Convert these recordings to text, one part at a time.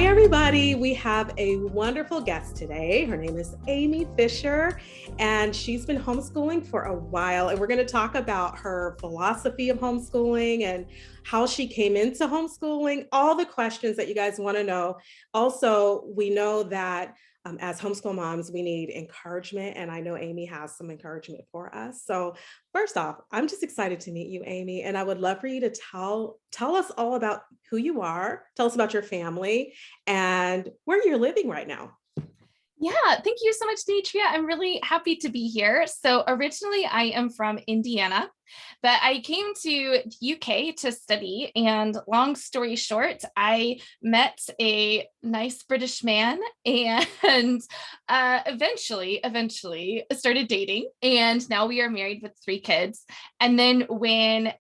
everybody. We have a wonderful guest today. Her name is Amy Fischer, and she's been homeschooling for a while. And we're going to talk about her philosophy of homeschooling and how she came into homeschooling, all the questions that you guys want to know. Also, we know that as homeschool moms, we need encouragement. And I know Amy has some encouragement for us. So first off, I'm just excited to meet you, Amy. And I would love for you to tell us all about who you are, tell us about your family and where you're living right now. Yeah, thank you so much, Demetria. I'm really happy to be here. So originally I am from Indiana, but I came to UK to study, and long story short, I met a nice British man and eventually started dating, and now we are married with 3 kids. And then when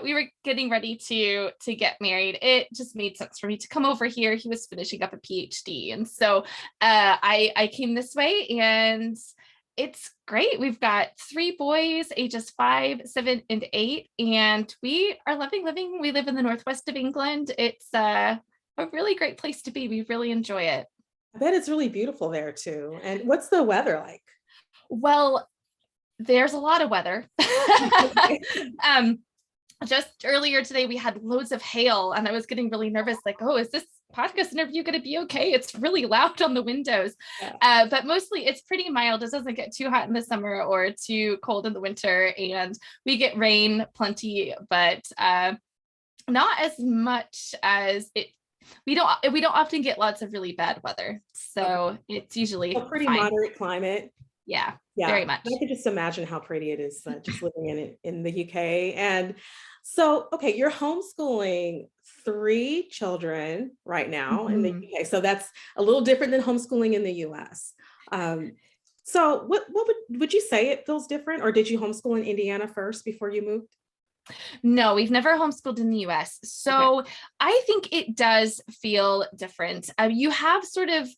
we were getting ready to get married, it just made sense for me to come over here. He was finishing up a PhD, and so I came this way, and it's great. We've got 3 boys, ages 5, 7, and 8, and we are living. We live in the northwest of England. It's a really great place to be. We really enjoy it. I bet it's really beautiful there too. And what's the weather like? Well, there's a lot of weather. Just earlier today, we had loads of hail, and I was getting really nervous, like, oh, is this podcast interview going to be okay? It's really loud on the windows. Yeah. But mostly it's pretty mild. It doesn't get too hot in the summer or too cold in the winter, and we get rain plenty, but not as much as it. We don't often get lots of really bad weather, so it's usually a pretty fine. Moderate climate. Yeah, very much. I can just imagine how pretty it is just living in the UK. And so, okay, you're homeschooling 3 children right now in the UK. So that's a little different than homeschooling in the US. So what would you say it feels different, or did you homeschool in Indiana first before you moved? No, we've never homeschooled in the US. So okay. I think it does feel different. You have sort of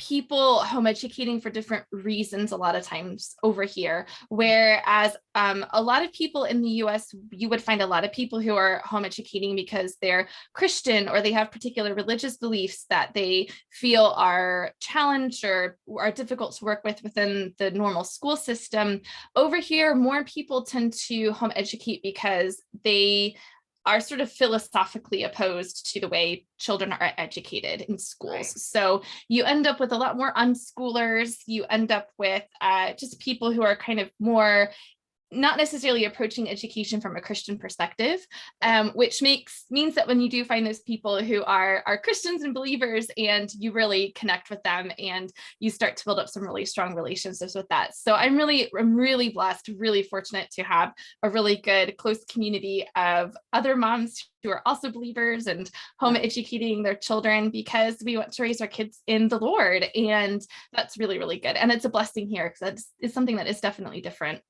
people home educating for different reasons a lot of times over here, whereas a lot of people in the US, you would find a lot of people who are home educating because they're Christian or they have particular religious beliefs that they feel are challenged or are difficult to work with within the normal school system. Over here, more people tend to home educate because they are sort of philosophically opposed to the way children are educated in schools. Right. So you end up with a lot more unschoolers. You end up with just people who are kind of more not necessarily approaching education from a Christian perspective, which means that when you do find those people who are Christians and believers, and you really connect with them, and you start to build up some really strong relationships with that. So I'm really blessed, really fortunate to have a really good close community of other moms who are also believers and home educating their children, because we want to raise our kids in the Lord, and that's really, really good. And it's a blessing here because it's something that is definitely different.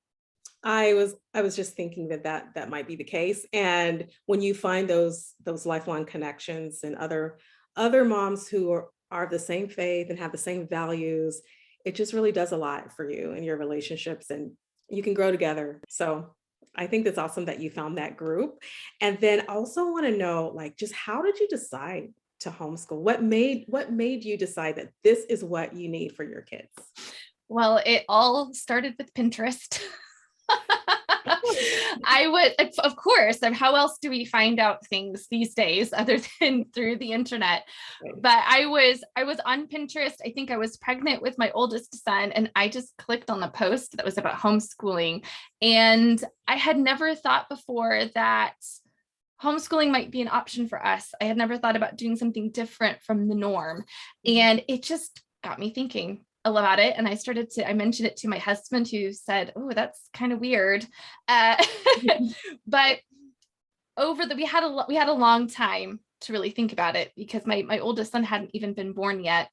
I was just thinking that might be the case. And when you find those lifelong connections and other moms who are the same faith and have the same values, it just really does a lot for you and your relationships, and you can grow together. So I think that's awesome that you found that group. And then also want to know, like, just how did you decide to homeschool? What made you decide that this is what you need for your kids? Well, it all started with Pinterest. I would, of course, how else do we find out things these days other than through the internet? Right. But I was on Pinterest. I think I was pregnant with my oldest son, and I just clicked on the post that was about homeschooling. And I had never thought before that homeschooling might be an option for us. I had never thought about doing something different from the norm. And it just got me thinking about it. And I mentioned it to my husband, who said, oh, that's kind of weird. But we had a long time to really think about it, because my oldest son hadn't even been born yet.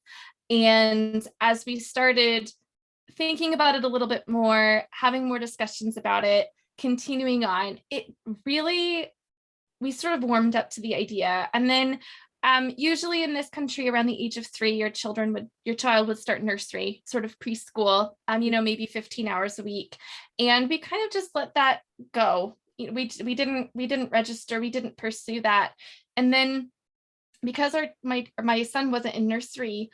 And as we started thinking about it a little bit more, having more discussions about it, continuing on, we sort of warmed up to the idea. And then usually in this country, around the age of 3, your child would start nursery, sort of preschool, maybe 15 hours a week. And we kind of just let that go. We didn't register, we didn't pursue that. And then because my son wasn't in nursery,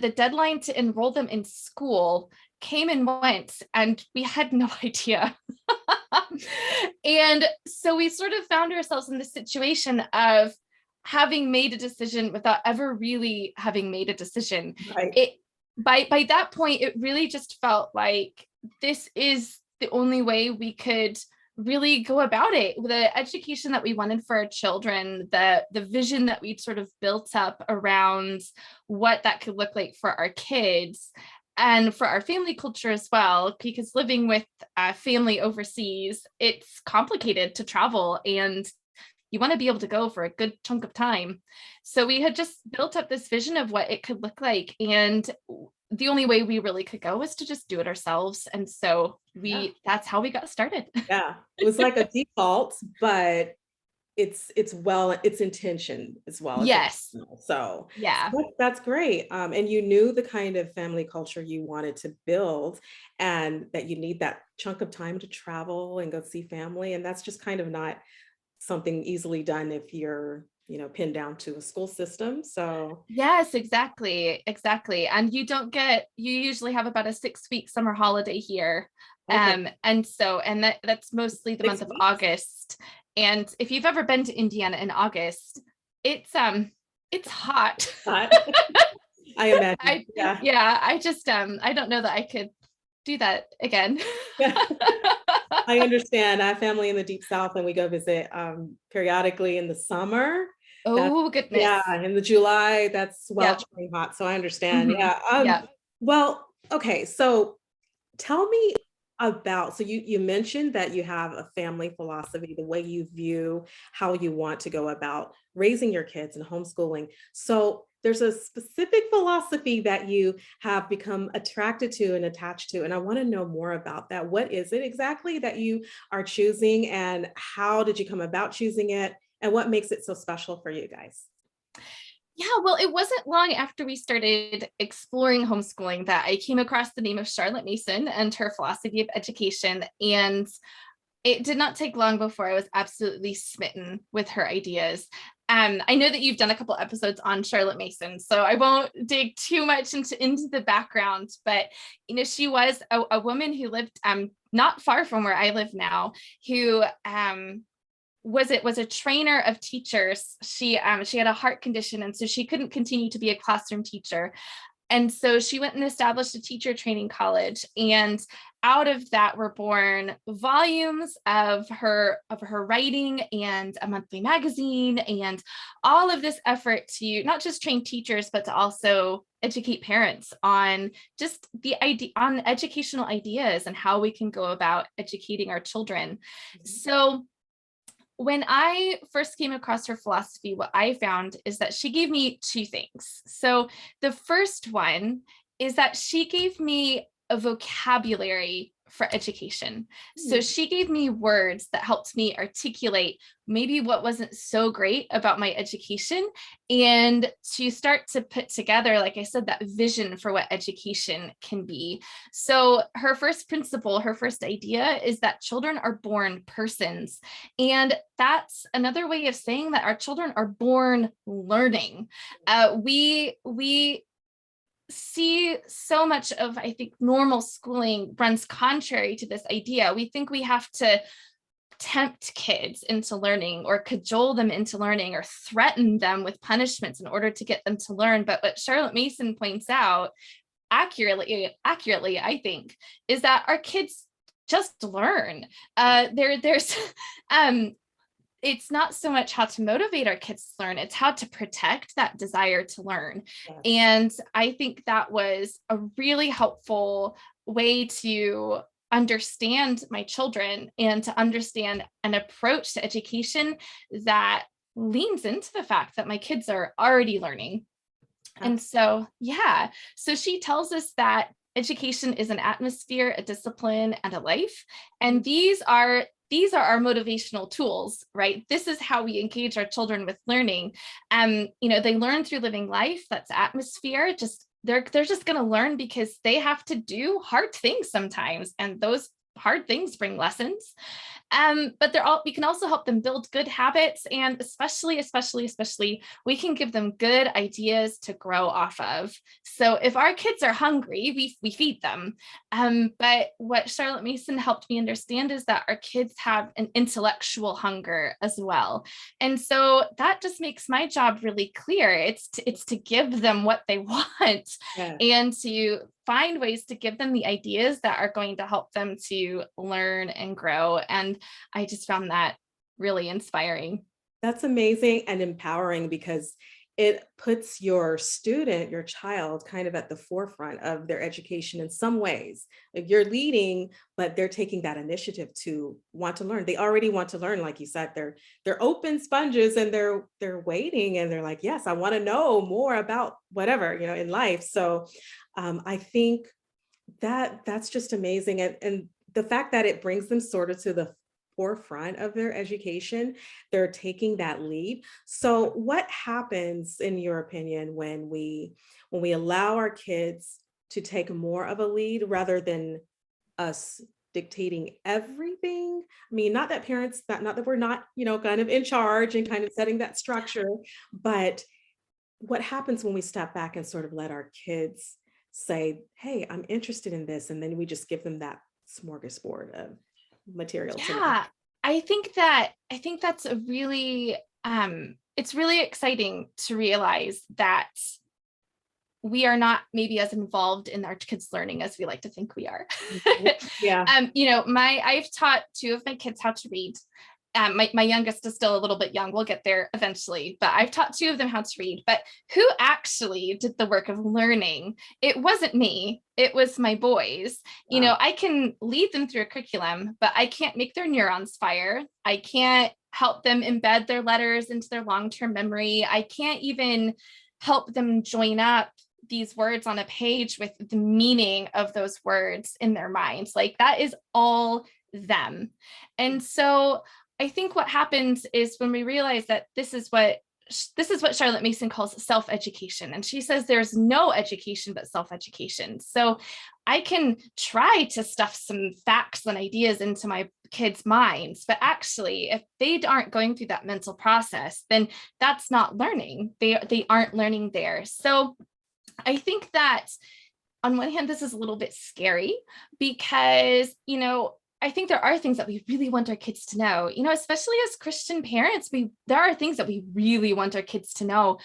the deadline to enroll them in school came and went, and we had no idea. And so we sort of found ourselves in the situation of having made a decision without ever really having made a decision. Right. It by that point, it really just felt like this is the only way we could really go about it. The education that we wanted for our children, the vision that we'd sort of built up around what that could look like for our kids and for our family culture as well, because living with a family overseas, it's complicated to travel and you want to be able to go for a good chunk of time. So we had just built up this vision of what it could look like. And the only way we really could go was to just do it ourselves. And so Yeah. that's how we got started. Yeah. It was like a default, but it's intention as well. It's Yes. intentional. So Yeah. that's great. And you knew the kind of family culture you wanted to build, and that you need that chunk of time to travel and go see family. And that's just kind of not something easily done if you're, pinned down to a school system. So Yes, exactly. Exactly. And you usually have about a 6-week summer holiday here. okay, And that's mostly the month six of weeks. August. And if you've ever been to Indiana in August, it's hot. Hot. I imagine. I Yeah. yeah, I just I don't know that I could do that again. Yeah. I understand. I have family in the deep South, and we go visit periodically in the summer. That's Oh goodness. yeah, in the July, that's Yep. sweltering hot. So I understand. Hmm. Yeah. Yep. Well, okay. So tell me about, so you mentioned that you have a family philosophy, the way you view how you want to go about raising your kids and homeschooling. So there's a specific philosophy that you have become attracted to and attached to, and I want to know more about that. What is it exactly that you are choosing, and how did you come about choosing it, and what makes it so special for you guys? Yeah, well, it wasn't long after we started exploring homeschooling that I came across the name of Charlotte Mason and her philosophy of education. And it did not take long before I was absolutely smitten with her ideas. I know that you've done a couple episodes on Charlotte Mason, so I won't dig too much into the background, but she was a woman who lived not far from where I live now, who was a trainer of teachers. She had a heart condition, and so she couldn't continue to be a classroom teacher. And so she went and established a teacher training college. And out of that were born volumes of her writing and a monthly magazine and all of this effort to not just train teachers, but to also educate parents on just the idea on educational ideas and how we can go about educating our children. Mhm. So when I first came across her philosophy, what I found is that she gave me two things. So the first one is that she gave me a vocabulary for education. So Hmm. she gave me words that helped me articulate maybe what wasn't so great about my education, and to start to put together, like I said, that vision for what education can be. So her first principle, her first idea is that children are born persons. And that's another way of saying that our children are born learning. We see so much of, I think, normal schooling runs contrary to this idea. We think we have to tempt kids into learning or cajole them into learning or threaten them with punishments in order to get them to learn. But what Charlotte Mason points out accurately, I think, is that our kids just learn. There's it's not so much how to motivate our kids to learn, it's how to protect that desire to learn. Yes. And I think that was a really helpful way to understand my children and to understand an approach to education that leans into the fact that my kids are already learning. And so, yeah, so she tells us that education is an atmosphere, a discipline, and a life. And these are our motivational tools, right? This is how we engage our children with learning. They learn through living life. That's atmosphere. Just they're just going to learn because they have to do hard things sometimes, and those hard things bring lessons. But we can also help them build good habits, and especially, we can give them good ideas to grow off of. So if our kids are hungry, we feed them. But what Charlotte Mason helped me understand is that our kids have an intellectual hunger as well. And so that just makes my job really clear. It's to give them what they want, Yeah. and to find ways to give them the ideas that are going to help them to learn and grow. And I just found that really inspiring. That's amazing and empowering, because it puts your student, your child, kind of at the forefront of their education in some ways. Like, you're leading, but they're taking that initiative to want to learn. They already want to learn, like you said. They're open sponges, and they're waiting, and they're like, yes, I want to know more about whatever, in life. So I think that's just amazing. And the fact that it brings them sort of to the forefront of their education, they're taking that lead. So what happens, in your opinion, when we allow our kids to take more of a lead rather than us dictating everything? I mean, not that parents, not that we're not, kind of in charge and kind of setting that structure, but what happens when we step back and sort of let our kids say, hey, I'm interested in this, and then we just give them that smorgasbord of material to learn? Yeah, I think that's a really it's really exciting to realize that we are not maybe as involved in our kids' learning as we like to think we are. Mhm. Yeah. I've taught two of my kids how to read. My youngest is still a little bit young. We'll get there eventually, but I've taught two of them how to read. But who actually did the work of learning? It wasn't me. It was my boys. Wow. I can lead them through a curriculum, but I can't make their neurons fire. I can't help them embed their letters into their long-term memory. I can't even help them join up these words on a page with the meaning of those words in their minds. Like, that is all them. And so I think what happens is, when we realize that this is what Charlotte Mason calls self-education. And she says there's no education but self-education. So I can try to stuff some facts and ideas into my kids' minds, but actually, if they aren't going through that mental process, then that's not learning. They aren't learning there. So I think that on one hand, this is a little bit scary, because, I think there are things that we really want our kids to know, especially as Christian parents, there are things that we really want our kids to know.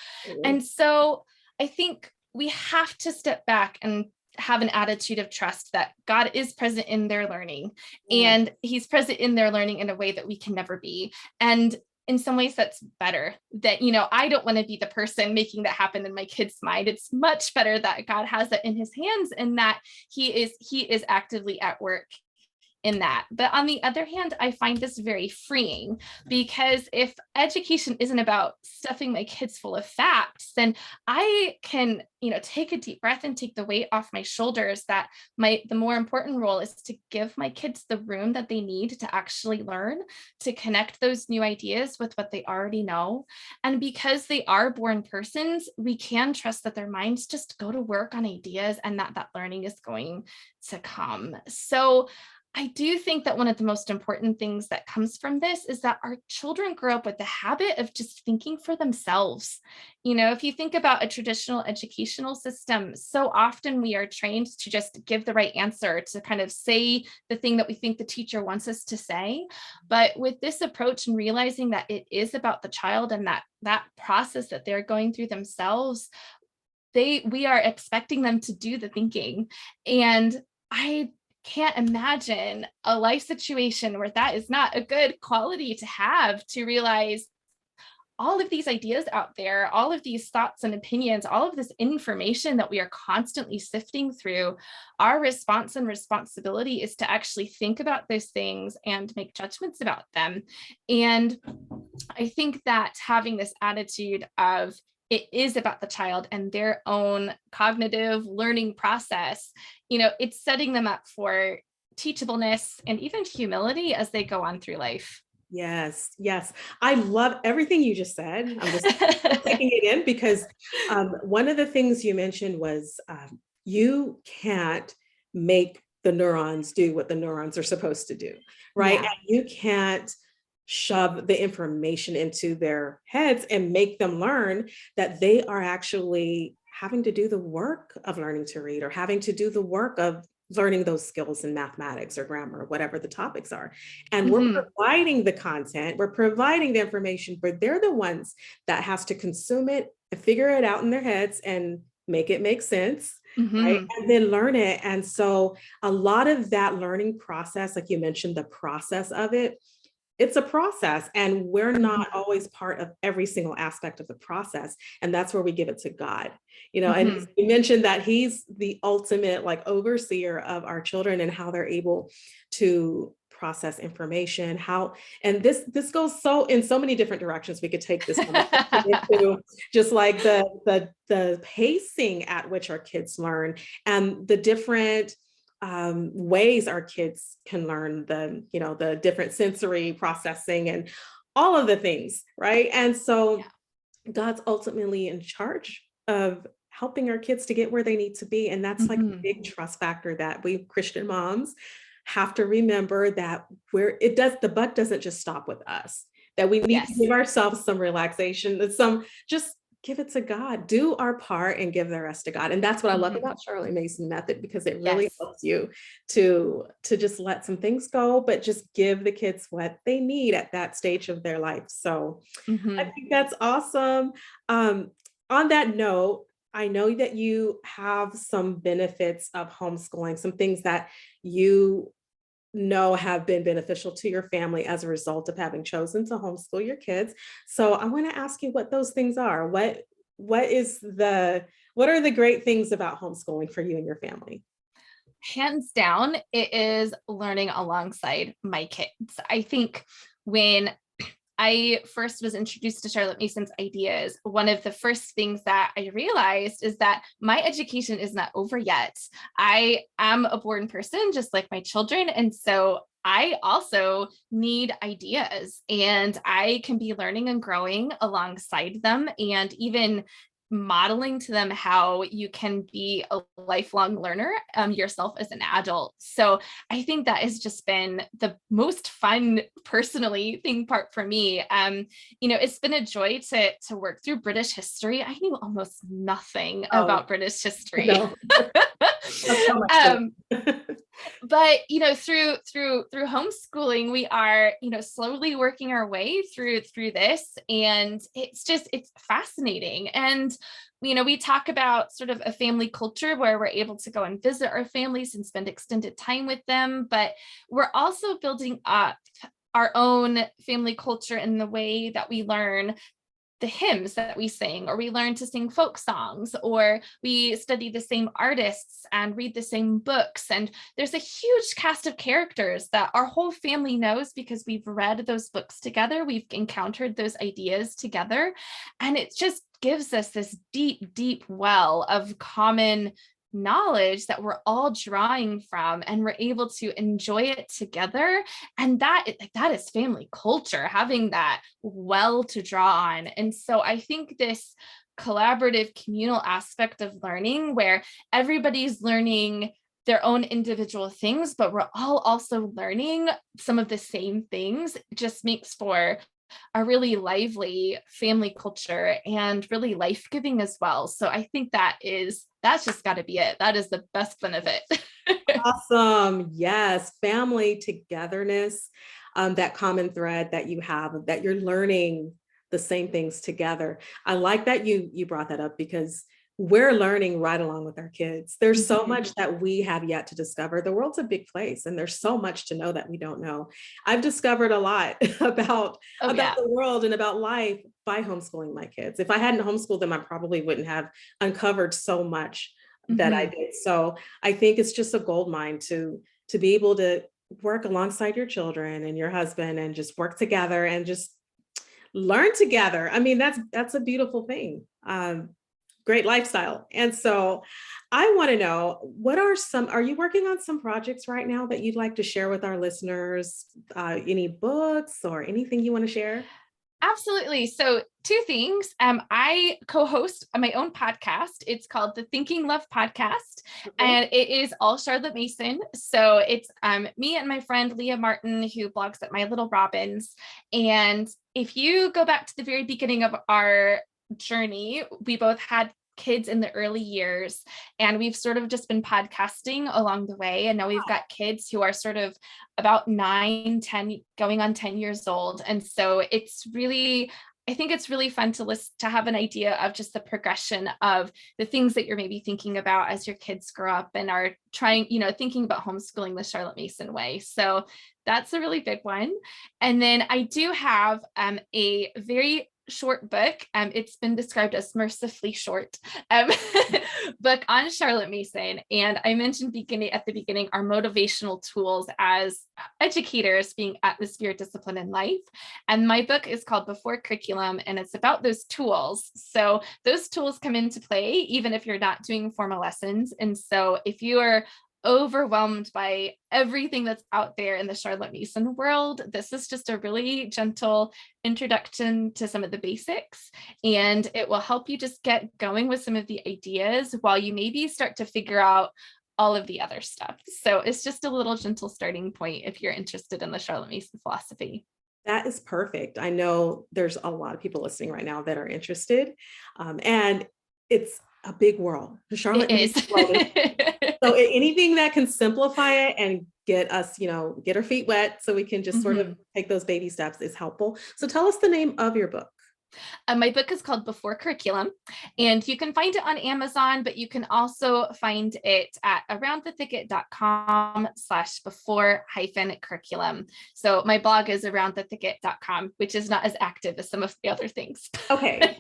And so I think we have to step back and have an attitude of trust that God is present in their learning, and he's present in their learning in a way that we can never be. And in some ways that's better, that, I don't want to be the person making that happen in my kid's mind. It's much better that God has it in his hands, and that he is actively at work in that. But on the other hand, I find this very freeing, because if education isn't about stuffing my kids full of facts, then I can, take a deep breath and take the weight off my shoulders, that the more important role is to give my kids the room that they need to actually learn, to connect those new ideas with what they already know. And because they are born persons, we can trust that their minds just go to work on ideas, and that learning is going to come. So I do think that one of the most important things that comes from this is that our children grow up with the habit of just thinking for themselves. If you think about a traditional educational system, so often we are trained to just give the right answer, to kind of say the thing that we think the teacher wants us to say. But with this approach, and realizing that it is about the child, and that process that they're going through themselves, we are expecting them to do the thinking. And I can't imagine a life situation where that is not a good quality to have, to realize all of these ideas out there, all of these thoughts and opinions, all of this information that we are constantly sifting through. Our response and responsibility is to actually think about those things and make judgments about them. And I think that having this attitude of, it is about the child and their own cognitive learning process, it's setting them up for teachableness and even humility as they go on through life. Yes, yes. I love everything you just said. I'm just taking it in, because one of the things you mentioned was, you can't make the neurons do what the neurons are supposed to do, right? Yeah. And you can't shove the information into their heads and make them learn that they are actually having to do the work of learning to read, or having to do the work of learning those skills in mathematics or grammar, or whatever the topics are. And we're Mhm. providing the content, we're providing the information, but they're the ones that has to consume it and figure it out in their heads and make it make sense, right? Mhm. And then learn it. And so a lot of that learning process, like you mentioned, the process of it, it's a process, and we're not Mhm. always part of every single aspect of the process. And that's where we give it to God, you know. And Mhm. you mentioned that he's the ultimate like overseer of our children and how they're able to process information, how, and this goes so in so many different directions. We could take this conversation into just like the pacing at which our kids learn, and the different ways our kids can learn, the, you know, the different sensory processing and all of the things, right? And so Yeah. God's ultimately in charge of helping our kids to get where they need to be. And that's like a Mhm. big trust factor that we Christian moms have to remember, that where it does, the buck doesn't just stop with us, that we need to Yes. give ourselves some relaxation, and some just give it to God, do our part and give the rest to God. And that's what I love Mhm. about Charlotte Mason method, because it really Yes. helps you to just let some things go, but just give the kids what they need at that stage of their life. So I Mhm. think that's awesome. Um, on that note, I know that you have some benefits of homeschooling, some things that you know have been beneficial to your family as a result of having chosen to homeschool your kids. So I want to ask you what those things are. What is the what are the great things about homeschooling for you and your family? Hands down, it is learning alongside my kids. I think when I first was introduced to Charlotte Mason's ideas, one of the first things that I realized is that my education is not over yet. I am a born person, just like my children. And so I also need ideas, and I can be learning and growing alongside them, and even modeling to them how you can be a lifelong learner yourself as an adult. So I think that has just been the most fun personally thing part for me. It's been a joy to work through British history. I knew almost nothing Oh, about British history. no, that's so much um, fun. but through homeschooling, we are slowly working our way through this, and it's fascinating. And we talk about sort of a family culture where we're able to go and visit our families and spend extended time with them, but we're also building up our own family culture in the way that we learn the hymns that we sing, or we learn to sing folk songs, or we study the same artists and read the same books. And there's a huge cast of characters that our whole family knows because we've read those books together, we've encountered those ideas together. And it just gives us this deep, deep well of common knowledge that we're all drawing from, and we're able to enjoy it together. And that is family culture, having that well to draw on. And so I think this collaborative communal aspect of learning, where everybody's learning their own individual things, but we're all also learning some of the same things, just makes for a really lively family culture and really life-giving as well. So I think that's just got to be it. That is the best benefit. Awesome. Yes. Family togetherness, that common thread that you have, that you're learning the same things together. I like that you brought that up, because we're learning right along with our kids. There's so Mhm. much that we have yet to discover. The world's a big place, and there's so much to know that we don't know. I've discovered a lot Oh about yeah. the world and about life by homeschooling my kids. If I hadn't homeschooled them, I probably wouldn't have uncovered so much that I Mhm. did. So I think it's just a gold mine to be able to work alongside your children and your husband, and just work together and just learn together. I mean, that's a beautiful thing. Great lifestyle. And so I want to know, are you working on some projects right now that you'd like to share with our listeners? Any books or anything you want to share? Absolutely. So two things. I co-host my own podcast. It's called the Thinking Love Podcast, Okay. and it is all Charlotte Mason. So it's me and my friend Leah Martin, who blogs at My Little Robins. And if you go back to the very beginning of our journey, we both had kids in the early years, and we've sort of just been podcasting along the way. And now we've got kids who are sort of about 9, 10, going on 10 years old. And so I think it's really fun to listen, to have an idea of just the progression of the things that you're maybe thinking about as your kids grow up and are trying, thinking about homeschooling the Charlotte Mason way. So that's a really big one. And then I do have a very short book. It's been described as mercifully short book on Charlotte Mason. And I mentioned at the beginning, our motivational tools as educators being atmosphere, discipline, and life. And my book is called Before Curriculum, and it's about those tools. So those tools come into play even if you're not doing formal lessons. And so if you are overwhelmed by everything that's out there in the Charlotte Mason world, this is just a really gentle introduction to some of the basics, and it will help you just get going with some of the ideas while you maybe start to figure out all of the other stuff. So it's just a little gentle starting point if you're interested in the Charlotte Mason philosophy. That is perfect. I know there's a lot of people listening right now that are interested, and it's a big world. The It Charlotte is. Mason world is so anything that can simplify it and get us, get our feet wet so we can just sort of take those baby steps is helpful. So tell us the name of your book. My book is called Before Curriculum, and you can find it on Amazon, but you can also find it at aroundthethicket.com/before-curriculum. So my blog is aroundthethicket.com, which is not as active as some of the other things. Okay.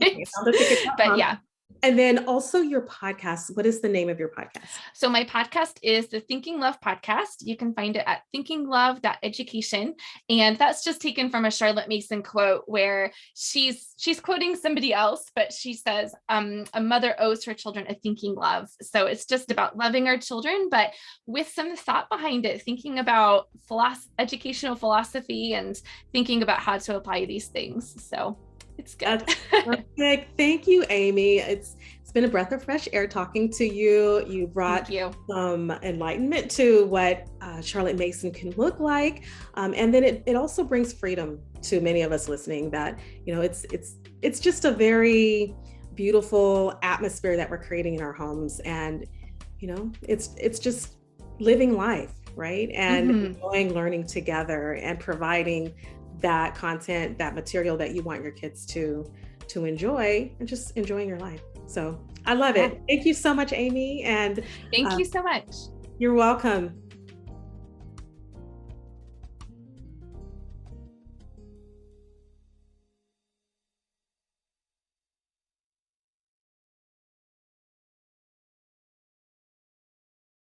But yeah. And then also your podcast. What is the name of your podcast? So my podcast is the Thinking Love Podcast. You can find it at thinkinglove.education. And that's just taken from a Charlotte Mason quote where she's quoting somebody else, but she says, a mother owes her children a thinking love. So it's just about loving our children, but with some thought behind it, thinking about educational philosophy and thinking about how to apply these things. So it's good. That's perfect. Thank you, Amy. It's been a breath of fresh air talking to you. You brought some enlightenment to what Charlotte Mason can look like. And then it also brings freedom to many of us listening that, it's just a very beautiful atmosphere that we're creating in our homes. And, it's just living life, right? And enjoying learning together and providing that content, that material that you want your kids to enjoy, and just enjoying your life. So I love it. Thank you so much, Amy. And thank you so much. You're welcome.